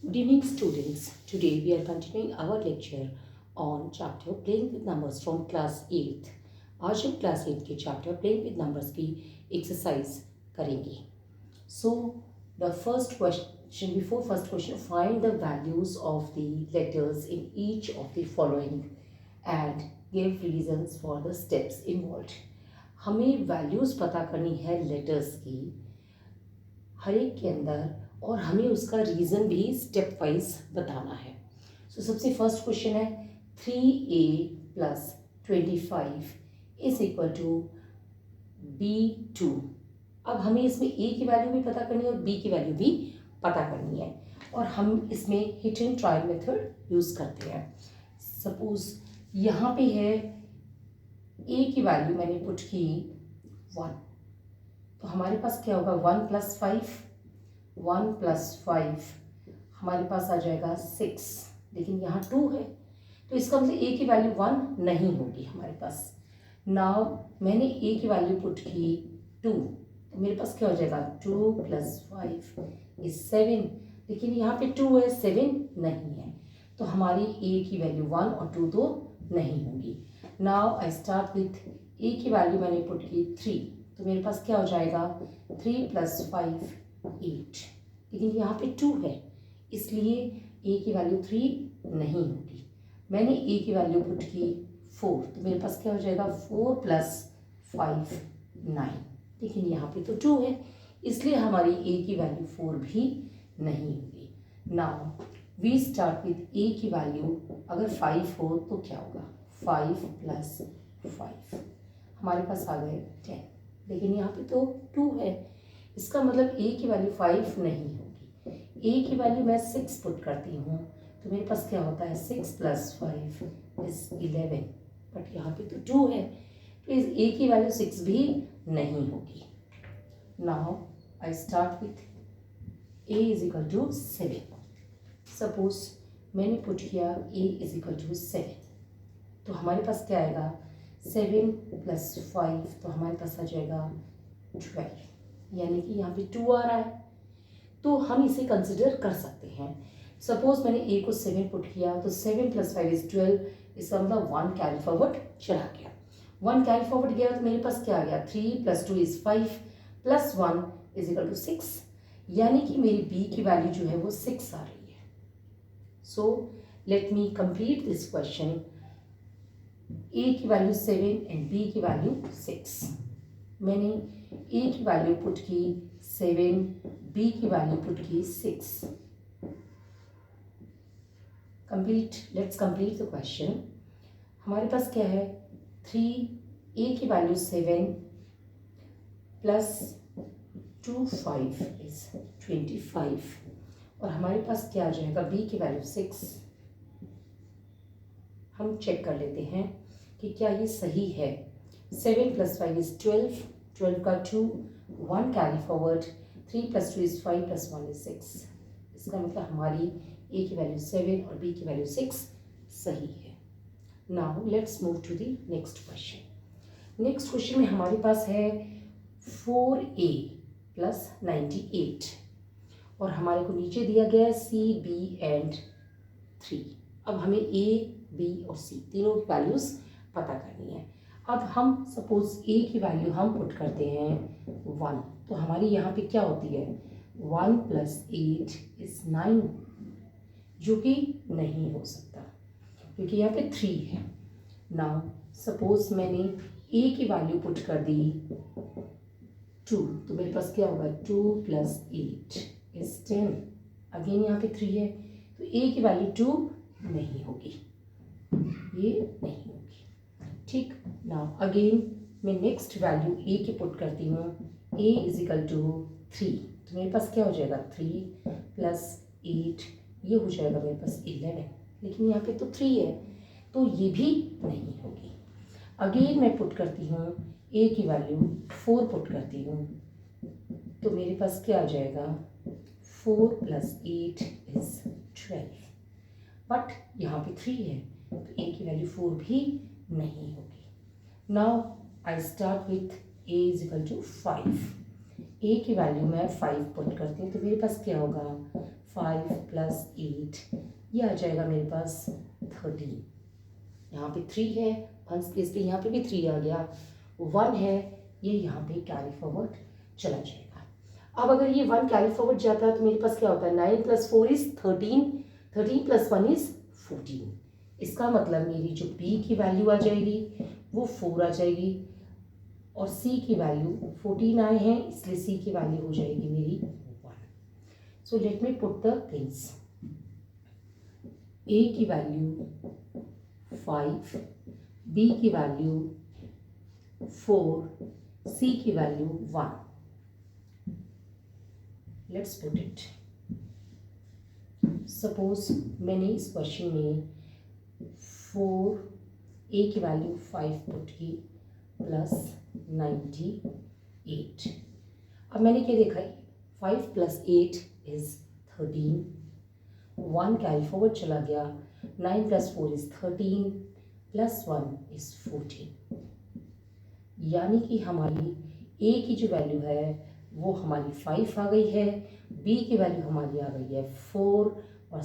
Good evening, students. Today we are continuing our lecture on chapter Playing with Numbers from class 8th. आज हम class 8 के chapter Playing with Numbers की exercise करेंगे. So the first question, before first question, find the values of the letters in each of the following and give reasons for the steps involved. हमें values पता करनी है letters की हर एक के अंदर और हमें उसका रीज़न भी स्टेप वाइज बताना है. सो सबसे फर्स्ट क्वेश्चन है 3a plus 25 is equal to b2. अब हमें इसमें a की वैल्यू भी पता करनी है और b की वैल्यू भी पता करनी है और हम इसमें hit and trial method use करते हैं. सपोज यहाँ पे है a की वैल्यू मैंने पुट की 1, तो हमारे पास क्या होगा 1 प्लस 5 हमारे पास आ जाएगा 6. लेकिन यहाँ 2 है तो इसका मतलब a की वैल्यू 1 नहीं होगी हमारे पास. नाउ मैंने a की वैल्यू पुट की 2, तो मेरे पास क्या हो जाएगा 2 प्लस 5 इज 7. लेकिन यहाँ पे 2 है 7 नहीं है तो हमारी a की वैल्यू 1 और 2 तो नहीं होगी. Now I start with a की वैल्यू मैंने पुट की 3, तो मेरे पास क्या हो जाएगा 3 प्लस 5 8. लेकिन यहाँ पे 2 है इसलिए a की वैल्यू 3 नहीं होगी. मैंने a की वैल्यू पुट की 4, तो मेरे पास क्या हो जाएगा 4 प्लस 5 9. लेकिन यहाँ पे तो 2 है इसलिए हमारी a की वैल्यू 4 भी नहीं होगी. Now we start with a की वैल्यू अगर 5 हो तो क्या होगा 5 प्लस 5 हमारे पास आ गए 10. लेकिन यहाँ पे तो 2 है इसका मतलब a की वैल्यू 5 नहीं होगी. a की वैल्यू मैं 6 पुट करती हूँ तो मेरे पास क्या होता है 6 प्लस 5 इज 11. बट यहाँ पे तो 2 है तो इस a की वैल्यू 6 भी नहीं होगी. Now I start with a is equal to 7. Suppose मैंने पुट किया a इज इक्वल टू 7, तो हमारे पास क्या आएगा 7 प्लस 5 तो हमारे पास आ जाएगा 12. यानी कि यहाँ पे 2 आ रहा है तो हम इसे कंसिडर कर सकते हैं. सपोज मैंने a को 7 पुट किया तो 7 प्लस 5 इज 12. इसका मतलब 1 कैरी फॉरवर्ड चला गया. 1 कैरी फॉरवर्ड गया तो मेरे पास क्या आ गया 3 plus 2 is 5 plus 1 is equal to 6. यानी कि मेरी b की वैल्यू जो है वो 6 आ रही है. So let me complete this question. a की वैल्यू 7 एंड b की वैल्यू 6. मैंने a की वैल्यू पुट की 7, b की वैल्यू पुट की 6. Complete. Let's complete the question. हमारे पास क्या है 3 a की वैल्यू 7 प्लस 2 5 इज 25 और हमारे पास क्या आ जाएगा b की वैल्यू 6. हम चेक कर लेते हैं कि क्या ये सही है. 7 प्लस 5 इज 12. 12 का 2, 1 carry forward, 3 plus 2 is 5 plus 1 is 6. इसका मतलब हमारी a की वैल्यू 7 और b की वैल्यू 6 सही है. Now let's move to the next question. Next question में हमारे पास है 4a प्लस 98 और हमारे को नीचे दिया गया है c, b एंड 3. अब हमें a, b और c तीनों की वैल्यूज़ पता करनी है. अब हम सपोज a की वैल्यू हम पुट करते हैं 1, तो हमारी यहाँ पे क्या होती है 1 प्लस 8 इज 9, जो कि नहीं हो सकता क्योंकि यहाँ पे 3 है. नाउ सपोज मैंने a की वैल्यू पुट कर दी 2, तो मेरे पास क्या होगा 2 प्लस 8 इज 10. अगेन यहाँ पे 3 है तो a की वैल्यू 2 नहीं होगी, ये नहीं होगी. ठीक. नाउ अगेन मैं नेक्स्ट वैल्यू a की पुट करती हूँ. a इज इक्वल टू 3, तो मेरे पास क्या हो जाएगा 3 प्लस 8 ये हो जाएगा मेरे पास 11. लेकिन यहाँ पे तो 3 है तो ये भी नहीं होगी. अगेन मैं पुट करती हूँ a की वैल्यू 4 पुट करती हूँ तो मेरे पास क्या आ जाएगा 4 प्लस 8 इज 12. बट यहाँ पे 3 है तो a की वैल्यू 4 भी नहीं होगी. Now I start with a is equal to 5. A की वैल्यू मैं 5 पुट करती हूँ तो मेरे पास क्या होगा 5 + 8 ये आ जाएगा मेरे पास 13। यहाँ पे 3 है, 1 प्लेस पे यहाँ पे भी 3 आ गया, 1 है, ये यहाँ पे कैरी फॉरवर्ड चला जाएगा। अब अगर ये 1 कैरी फॉरवर्ड जाता है तो मेरे पास क्या होता है 9 + 4 = 13, 13 + 1 = 14। इसका मतलब मेरी जो b की वैल्यू आ जाएगी वो 4 आ जाएगी और c की वैल्यू 14 आए हैं इसलिए c की वैल्यू हो जाएगी मेरी 1। So let me put the things. a की वैल्यू 5, b की वैल्यू 4, c की value 1। Let's put it. Suppose मैंने इस क्वेश्चन में 4 a की वैल्यू 5 पुट की प्लस 98। अब मैंने क्या देखा है 5 + 8 = 13, 1 कैरी फॉरवर्ड चला गया, 9 + 4 = 13 + 1 = 14। यानी कि हमारी a की जो वैल्यू है वो हमारी 5 आ गई है, b की वैल्यू हमारी आ गई है 4 और